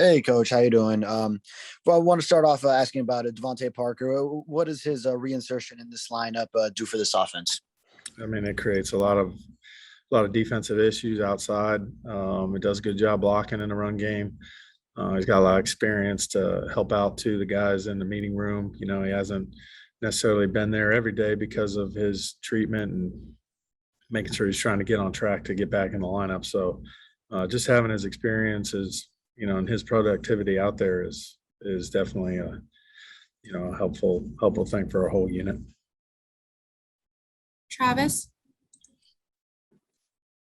Hey, Coach, how you doing? Well, I want to start off asking about Devontae Parker. What does his reinsertion in this lineup do for this offense? I mean, it creates a lot of defensive issues outside. It does a good job blocking in the run game. He's got a lot of experience to help out to the guys in the meeting room. He hasn't necessarily been there every day because of his treatment and making sure he's trying to get on track to get back in the lineup. So just having his experiences, and his productivity out there is definitely a helpful thing for our whole unit. Travis?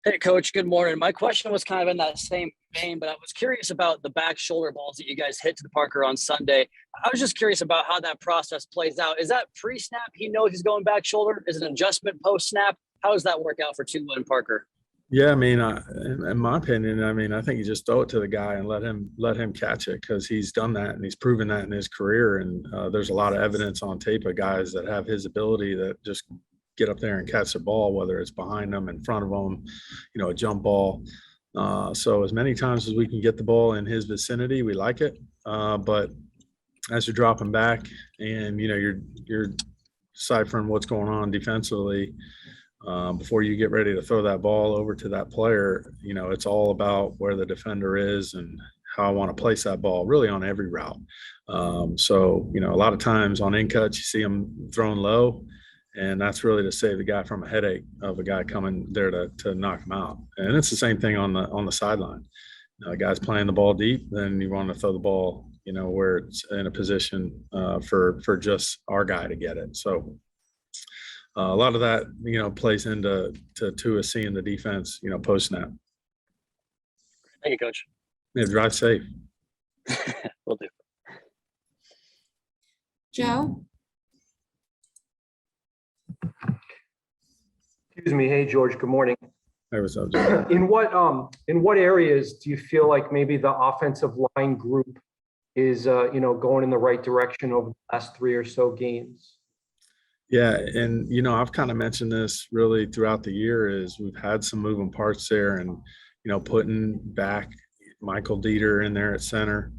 Hey, Coach, good morning. My question was kind of in that same vein, but I was curious about the back shoulder balls that you guys hit to the Parker on Sunday. I was just curious about how that process plays out. Is that pre-snap? He knows he's going back shoulder? Is it an adjustment post-snap? How does that work out for Tua and Parker? Yeah, I mean, in my opinion, I think you just throw it to the guy and let him catch it because he's done that and he's proven that in his career. And there's a lot of evidence on tape of guys that have his ability that just get up there and catch the ball, whether it's behind them, in front of them, a jump ball. So as many times as we can get the ball in his vicinity, we like it. But as you're dropping back and you're deciphering what's going on defensively. Before you get ready to throw that ball over to that player, it's all about where the defender is and how I want to place that ball really on every route. So, a lot of times on in cuts, you see them thrown low, and that's really to save the guy from a headache of a guy coming there to knock him out. And it's the same thing on the sideline. A guy's playing the ball deep, then you want to throw the ball, where it's in a position for just our guy to get it. So, a lot of that, plays into Tua seeing the defense, post snap. Thank you, Coach. Yeah, drive safe. Will do. Joe? Excuse me. Hey, George. Good morning. Hey, what's up, Joe? In what areas do you feel like maybe the offensive line group is going in the right direction over the last 3 or so games? Yeah, and I've kind of mentioned this really throughout the year is we've had some moving parts there, and putting back Michael Dieter in there at center.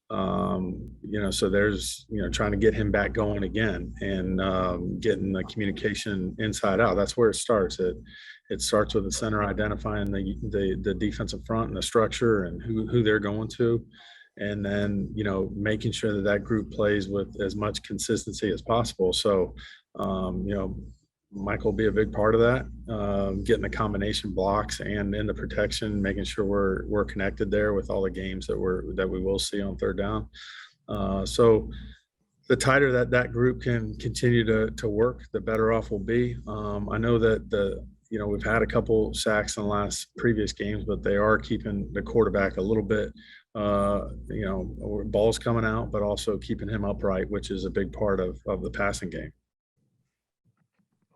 So there's trying to get him back going again and getting the communication inside out. That's where it starts. It starts with the center identifying the defensive front and the structure and who they're going to. And then, making sure that group plays with as much consistency as possible. So, Mike will be a big part of that, getting the combination blocks and in the protection, making sure we're connected there with all the games that we will see on third down. So the tighter that group can continue to work, the better off we'll be. I know that we've had a couple sacks in the last previous games, but they are keeping the quarterback a little bit, balls coming out, but also keeping him upright, which is a big part of the passing game.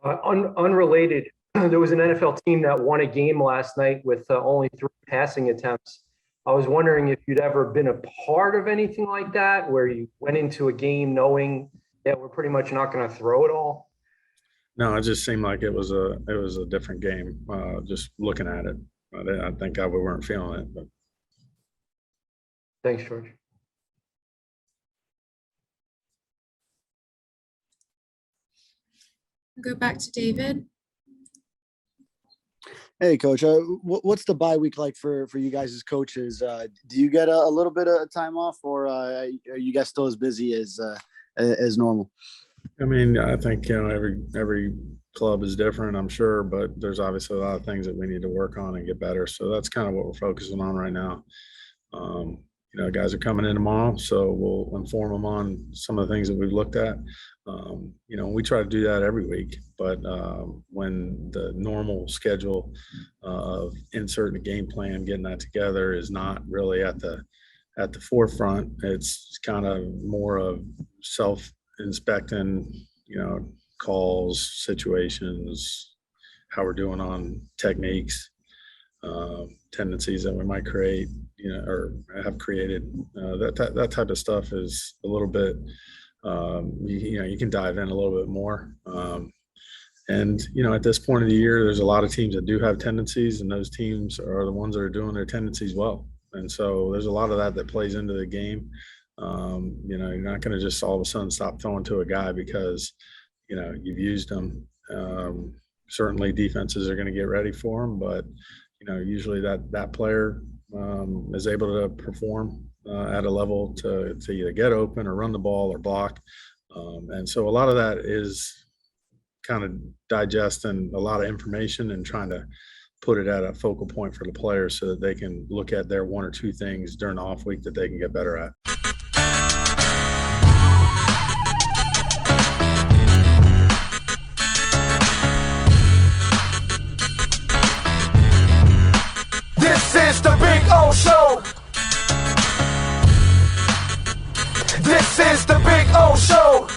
Unrelated, there was an NFL team that won a game last night with only 3 passing attempts. I was wondering if you'd ever been a part of anything like that, where you went into a game knowing that we're pretty much not going to throw it all. No, it just seemed like it was a different game. Just looking at it, I think we weren't feeling it. But thanks, George. Go back to David. Hey, Coach, what's the bye week like for you guys as coaches? Do you get a little bit of time off, or are you guys still as busy as normal? I mean, I think every club is different, I'm sure, but there's obviously a lot of things that we need to work on and get better. So that's kind of what we're focusing on right now. Guys are coming in tomorrow, so we'll inform them on some of the things that we've looked at. We try to do that every week, but when the normal schedule of inserting a game plan, getting that together is not really at the forefront, it's kind of more of self-inspecting, calls, situations, how we're doing on techniques, tendencies that we might create, or have created. That type of stuff is a little bit, you can dive in a little bit more. And at this point of the year, there's a lot of teams that do have tendencies, and those teams are the ones that are doing their tendencies well. And so there's a lot of that plays into the game. You're not going to just all of a sudden stop throwing to a guy because, you've used him. Certainly defenses are going to get ready for him, but, usually that player is able to perform at a level to either get open or run the ball or block. And so a lot of that is kind of digesting a lot of information and trying to put it at a focal point for the players so that they can look at their one or two things during the off week that they can get better at. This is the Big O Show. This is the Big O Show.